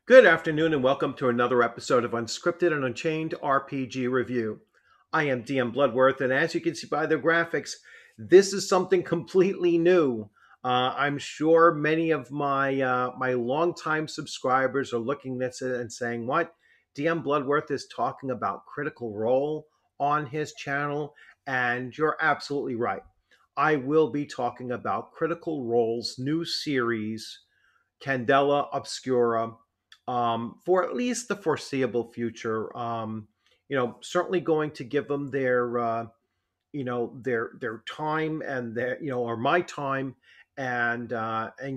Good afternoon and welcome to another episode of Unscripted and Unchained RPG Review. I am DM Bloodworth, and as you can see by the graphics, this is something completely new. I'm sure many of my longtime subscribers are looking at this and saying, "What? DM Bloodworth is talking about Critical Role on his channel," and you're absolutely right. I will be talking about Critical Role's new series, Candela Obscura, for at least the foreseeable future. Certainly going to give them their time and or my time, and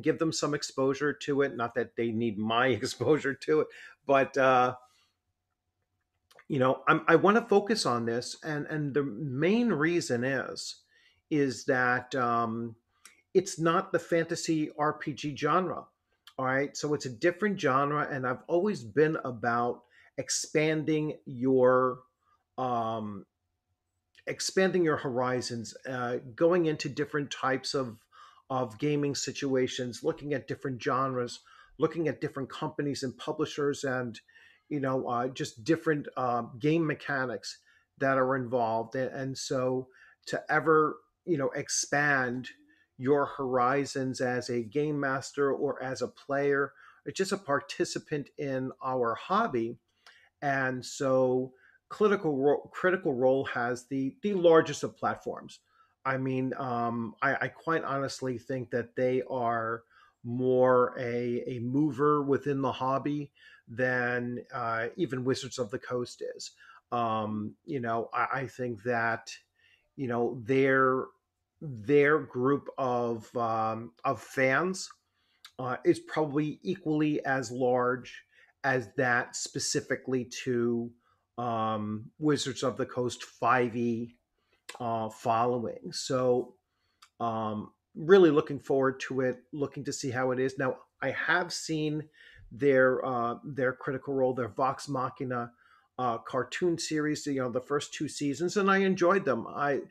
give them some exposure to it. Not that they need my exposure to it, but I want to focus on this, and the main reason is that it's not the fantasy RPG genre. All right. So it's a different genre. And I've always been about expanding your um, expanding your horizons, going into different types of gaming situations, looking at different genres, looking at different companies and publishers, and just different game mechanics that are involved. And so to ever expand your horizons as a game master or as a player or just a participant in our hobby. And so Critical Role has the largest of platforms. I mean, I quite honestly think that they are more a mover within the hobby than even Wizards of the Coast is. I think that their group of fans is probably equally as large as that specifically to Wizards of the Coast 5e following. So, really looking forward to it, looking to see how it is. Now, I have seen their Critical Role, their Vox Machina cartoon series, the first two seasons, and I enjoyed them. I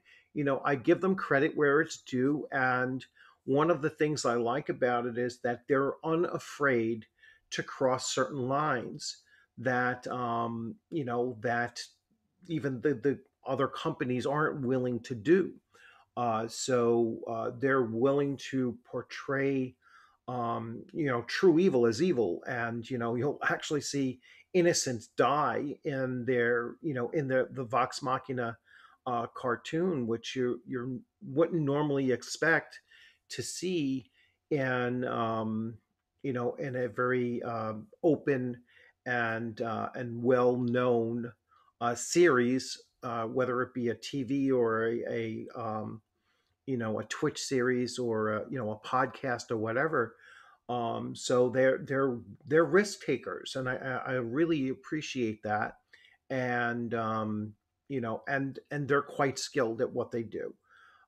give them credit where it's due, and one of the things I like about it is that they're unafraid to cross certain lines that even the other companies aren't willing to do. So they're willing to portray, true evil as evil, and you'll actually see innocents die in the Vox Machina cartoon, which you wouldn't normally expect to see in in a very open and well known series, whether it be a TV or a Twitch series or a podcast or whatever. So they're risk takers, and I really appreciate that, and and they're quite skilled at what they do.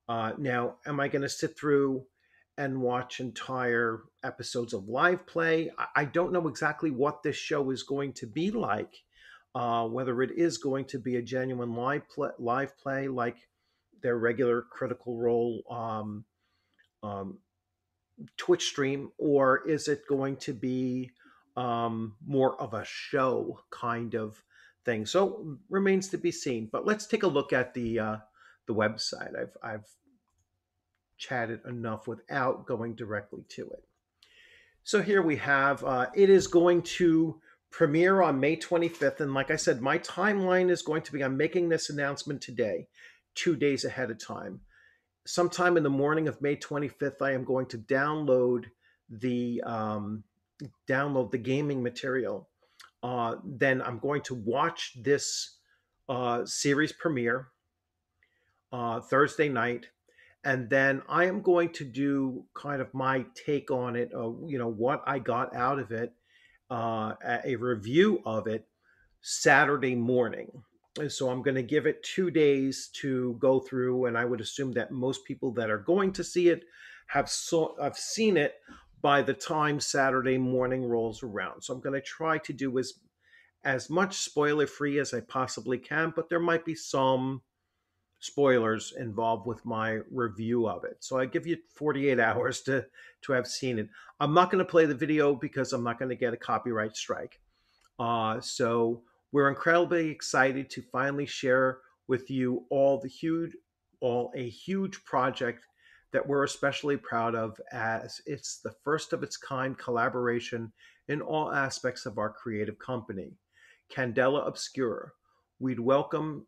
Now, am I going to sit through and watch entire episodes of live play? I don't know exactly what this show is going to be like. Whether it is going to be a genuine live play like their regular Critical Role um, Twitch stream, or is it going to be more of a show kind of thing? So remains to be seen. But let's take a look at the website. I've chatted enough without going directly to it. So here we have it is going to premiere on May 25th. And like I said, my timeline is going to be I'm making this announcement today, 2 days ahead of time. Sometime in the morning of May 25th, I am going to the download the gaming material. Then I'm going to watch this series premiere Thursday night, and then I am going to do kind of my take on it, what I got out of it, a review of it Saturday morning. And so I'm going to give it 2 days to go through, and I would assume that most people that are going to see it have seen it by the time Saturday morning rolls around. So I'm going to try to do as much spoiler free as I possibly can, but there might be some spoilers involved with my review of it. So I give you 48 hours to have seen it. I'm not going to play the video because I'm not going to get a copyright strike. So we're incredibly excited to finally share with you all a huge project that we're especially proud of, as it's the first of its kind collaboration in all aspects of our creative company, Candela Obscura. We'd welcome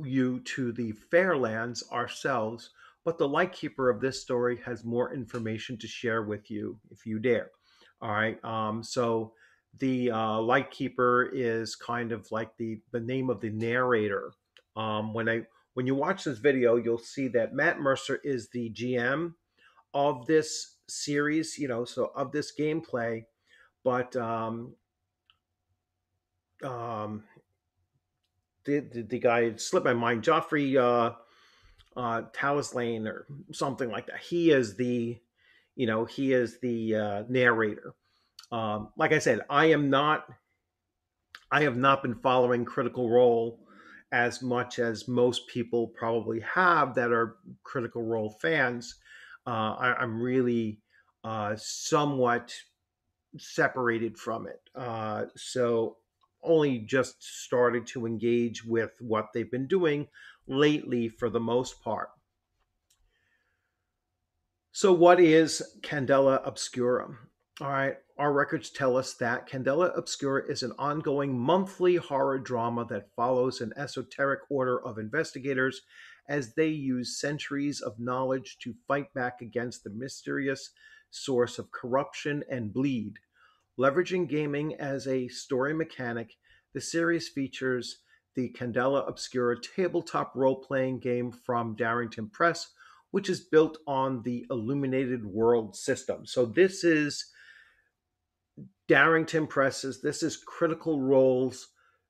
you to the Fairlands ourselves, but the Lightkeeper of this story has more information to share with you if you dare. All right. So the Lightkeeper is kind of like the name of the narrator. When you watch this video, you'll see that Matt Mercer is the GM of this series. So of this gameplay, but um, the guy slipped my mind. Joffrey Talis or something like that. He is the narrator. Like I said, I have not been following Critical Role as much as most people probably have that are Critical Role fans. I'm really somewhat separated from it. So only just started to engage with what they've been doing lately for the most part. So, what is Candela Obscura? All right, our records tell us that Candela Obscura is an ongoing monthly horror drama that follows an esoteric order of investigators as they use centuries of knowledge to fight back against the mysterious source of corruption and bleed. Leveraging gaming as a story mechanic, the series features the Candela Obscura tabletop role playing game from Darrington Press, which is built on the Illuminated World system. So, this is Darrington Press's, this is Critical Role's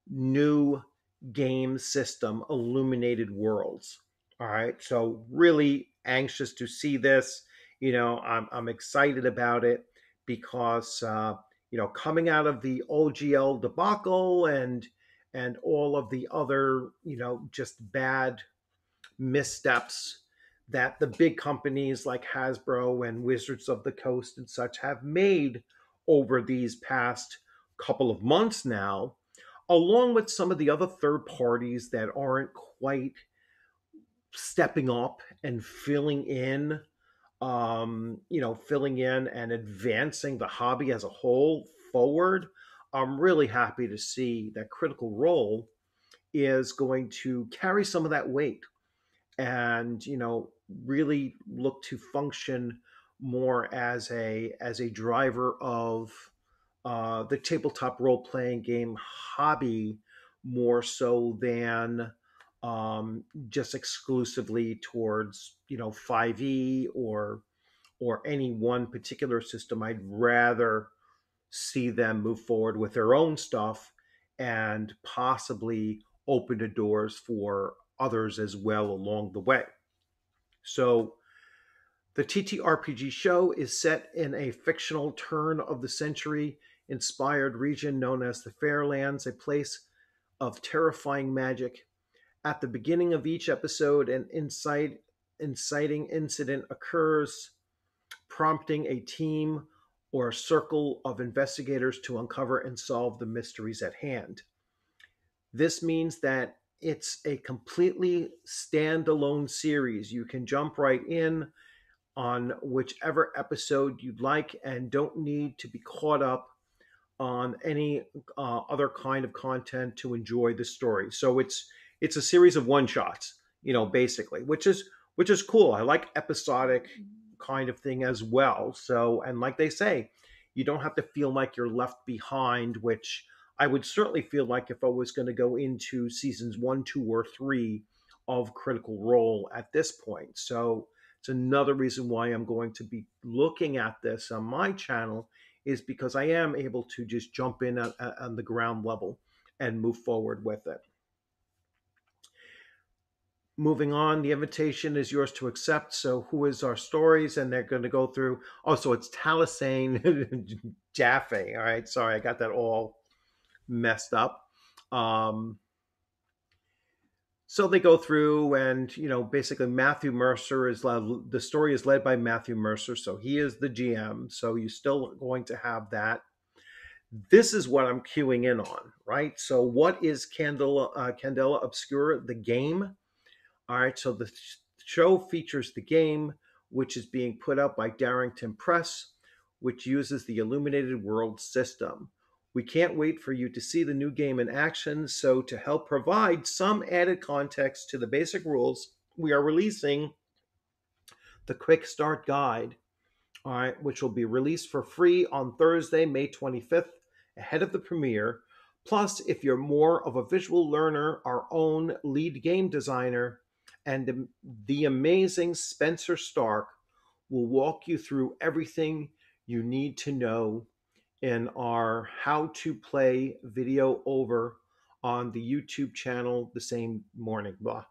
new game system, Illuminated Worlds. All right. So, really anxious to see this. I'm excited about it because, coming out of the OGL debacle and all of the other, just bad missteps that the big companies like Hasbro and Wizards of the Coast and such have made over these past couple of months now, along with some of the other third parties that aren't quite stepping up and filling in and advancing the hobby as a whole forward. I'm really happy to see that Critical Role is going to carry some of that weight and really look to function more as a driver of the tabletop role playing game hobby more so than just exclusively towards 5e or any one particular system. I'd rather see them move forward with their own stuff and possibly open the doors for others as well along the way. So, the TTRPG show is set in a fictional turn of the century inspired region known as the Fairlands, a place of terrifying magic. At the beginning of each episode, an inciting incident occurs, prompting a team or a circle of investigators to uncover and solve the mysteries at hand. This means that it's a completely standalone series. You can jump right in on whichever episode you'd like and don't need to be caught up on any other kind of content to enjoy the story. So it's a series of one shots, basically, which is cool. I like episodic kind of thing as well. So, and like they say, you don't have to feel like you're left behind, which I would certainly feel like if I was going to go into seasons 1, 2, or 3 of Critical Role at this point. So it's another reason why I'm going to be looking at this on my channel, is because I am able to just jump in on the ground level and move forward with it. Moving on, the invitation is yours to accept. So, who is our stories? And they're going to go through. Oh, so it's Talisane Jaffe. All right, sorry, I got that all messed up. Um, So they go through, and basically Matthew Mercer the story is led by Matthew Mercer, so he is the GM. So you're still going to have that. This is what I'm queuing in on, right? So what is Candela Obscura, the game? All right, so the show features the game, which is being put out by Darrington Press, which uses the Illuminated World system. We can't wait for you to see the new game in action. So, to help provide some added context to the basic rules, we are releasing the Quick Start Guide, all right, which will be released for free on Thursday, May 25th, ahead of the premiere. Plus, if you're more of a visual learner, our own lead game designer and the amazing Spencer Stark will walk you through everything you need to know in our how to play video over on the YouTube channel the same morning. Blah.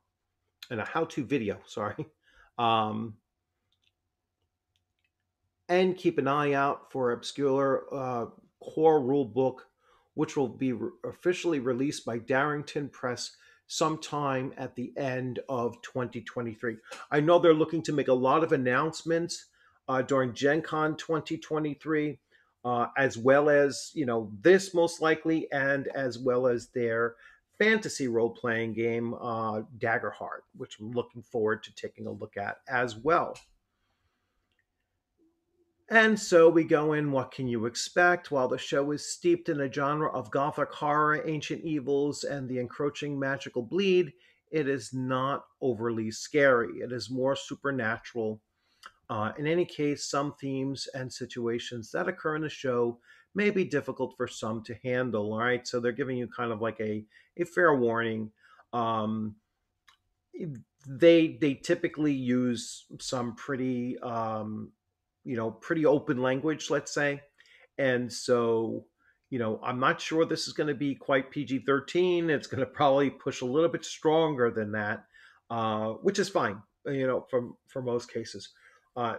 And a how to video, sorry. Um, and keep an eye out for Obscure core rule book, which will be officially released by Darrington Press sometime at the end of 2023. I know they're looking to make a lot of announcements during Gen Con 2023, as well as this most likely, and as well as their fantasy role playing game Daggerheart, which I'm looking forward to taking a look at as well. And so we go in, what can you expect? While the show is steeped in a genre of gothic horror, ancient evils, and the encroaching magical bleed, it is not overly scary. It is more supernatural. In any case, some themes and situations that occur in the show may be difficult for some to handle. All right, so they're giving you kind of like a fair warning. Um, they typically use some pretty pretty open language, let's say. And so, I'm not sure this is going to be quite PG-13. It's going to probably push a little bit stronger than that, which is fine, for most cases.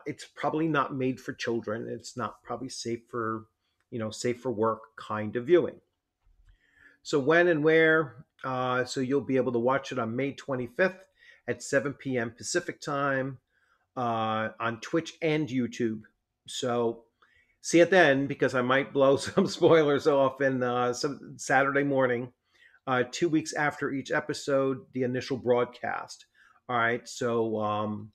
It's probably not made for children. It's not probably safe for work kind of viewing. So when and where? So you'll be able to watch it on May 25th at 7 p.m. Pacific time on Twitch and YouTube. So see it then, because I might blow some spoilers off in some Saturday morning, 2 weeks after each episode, the initial broadcast. All right, so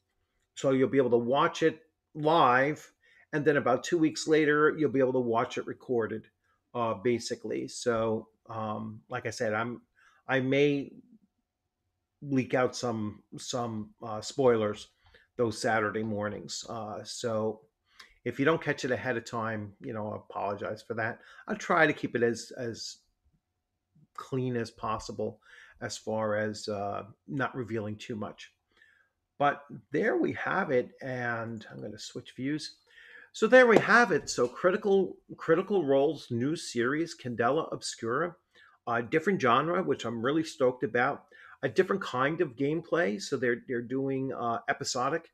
you'll be able to watch it live, and then about 2 weeks later, you'll be able to watch it recorded, basically. So, like I said, I may leak out some spoilers those Saturday mornings. So if you don't catch it ahead of time, I apologize for that. I'll try to keep it as clean as possible, as far as not revealing too much. But there we have it, and I'm going to switch views. So there we have it. So Critical Role's new series, Candela Obscura, a different genre, which I'm really stoked about. A different kind of gameplay. So they're doing episodic,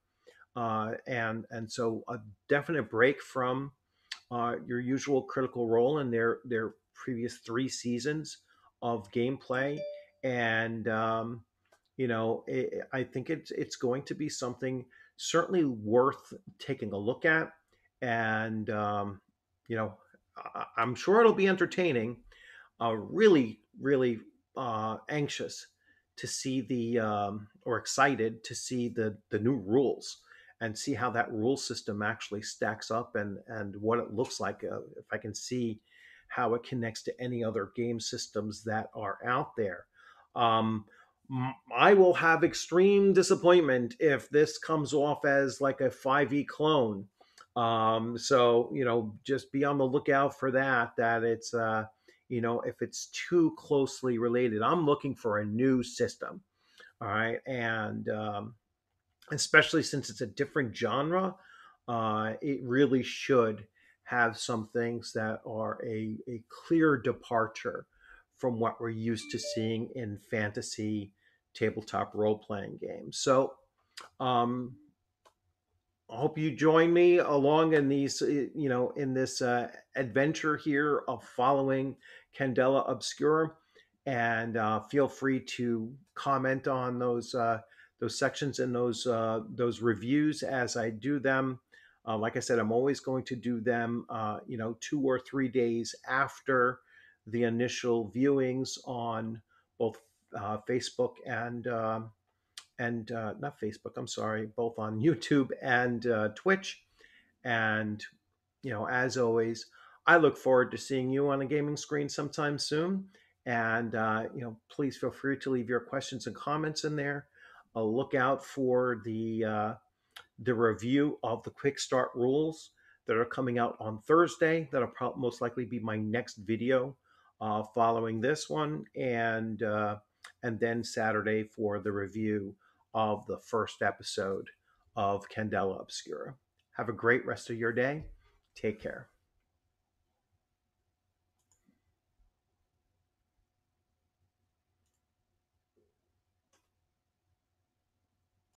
and so a definite break from your usual Critical Role and their previous 3 seasons of gameplay. And I think it's going to be something certainly worth taking a look at. And you know I'm sure it'll be entertaining. Really, really anxious to see or excited to see the new rules, and see how that rule system actually stacks up, and what it looks like, if I can see how it connects to any other game systems that are out there. um, I will have extreme disappointment if this comes off as like a 5e clone. So just be on the lookout for that it's if it's too closely related. I'm looking for a new system. All right, and especially since it's a different genre, it really should have some things that are a clear departure from what we're used to seeing in fantasy tabletop role playing games. So, um, I hope you join me along in this adventure here of following Candela Obscura. and feel free to comment on those sections and those reviews as I do them. Like I said, I'm always going to do them, 2 or 3 days after the initial viewings on both Facebook and not Facebook. I'm sorry, both on YouTube and Twitch. And as always, I look forward to seeing you on a gaming screen sometime soon. And please feel free to leave your questions and comments in there. I'll look out for the review of the quick start rules that are coming out on Thursday. That'll most likely be my next video following this one, and then Saturday for the review of the first episode of Candela Obscura. Have a great rest of your day. Take care.